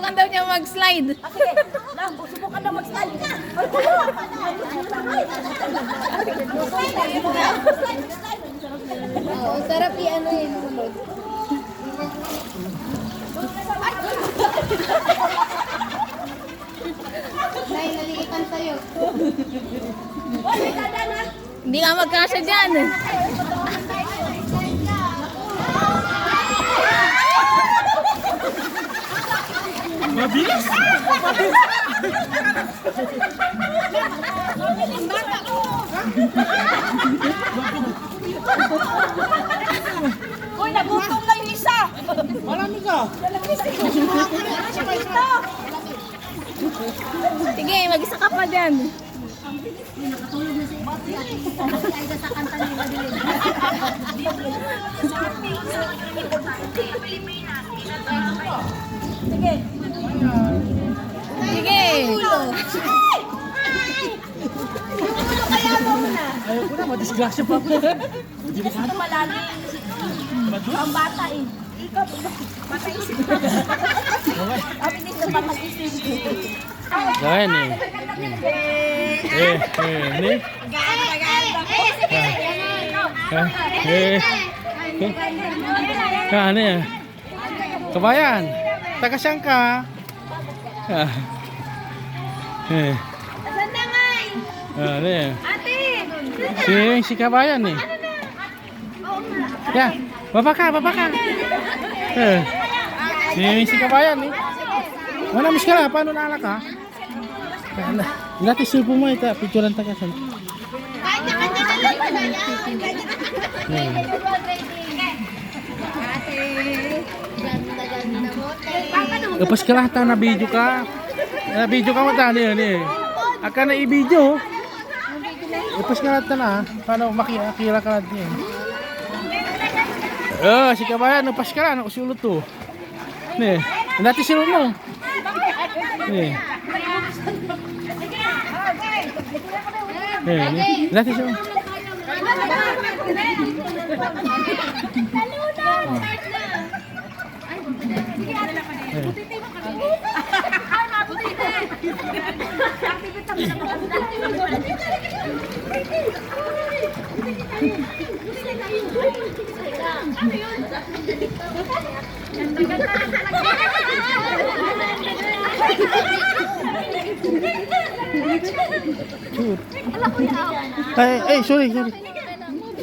Subukan daw niya mag-slide. Sige, lang, subukan na mag-slide. Oo, sarap i-ano yun. Nay, nalikitan sa'yo. Hindi ka magkasya dyan. Mabilis! Uy, nagutom na yung isa. Marami ka! Sige, mag-isa ka pa dyan. Sige. Sige. Ayaw ko na, madisgrasya pa ako. Ito malalim. Ang bata eh. Ikaw, bata isip ka. Ang bilis ng bata isip. Gawin eh. Ni? Ano yan? Kabayan, taga siyang ka? Asan na nga Ano yan? Ate! Si kabayan eh. Ya, baba ka. Si kabayan eh. Wala mas ka na, paano naalak ka? Dati subo mo ito, picturean taga saan. Lepas ka lang na video ka. Na video ka mo tani yun eh. Aka na i-video. Lepas ka lang na. Paano makikila ka lang din. Oh, si kabayan, lepas ka lang. Usulot to. Nih, dati silo mo. Nih. Nih, dati silo.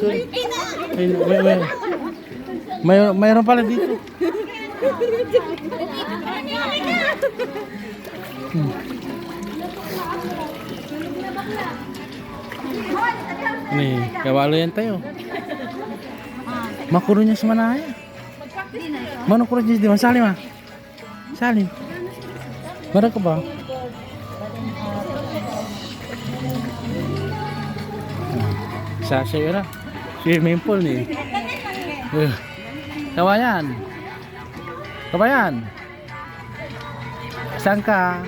Sorry. Mayroon pala dito. Nih, kawalo yan tayo. Makuro niya sa manaya. Mano kuro niya di man salim ah. Salim. Mara ka ba? Sa sayo na. Swimming pool ni. Kabayan. Saan ka?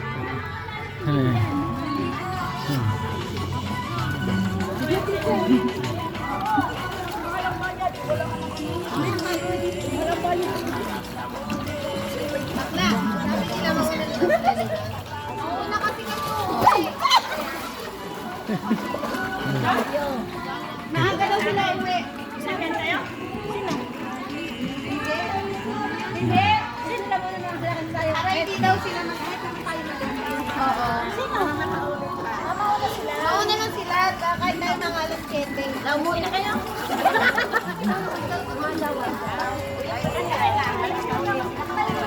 Maaga daw sila uwi. Sabihan tayo? Sino? Hindi. Sino na muna naman sila tayo? Aray, hindi daw sila kahit lang tayo Oo. Sino? Mauna sila. Mauna lang sila, kahit tayo ng alas 7. Umuwi na kayo?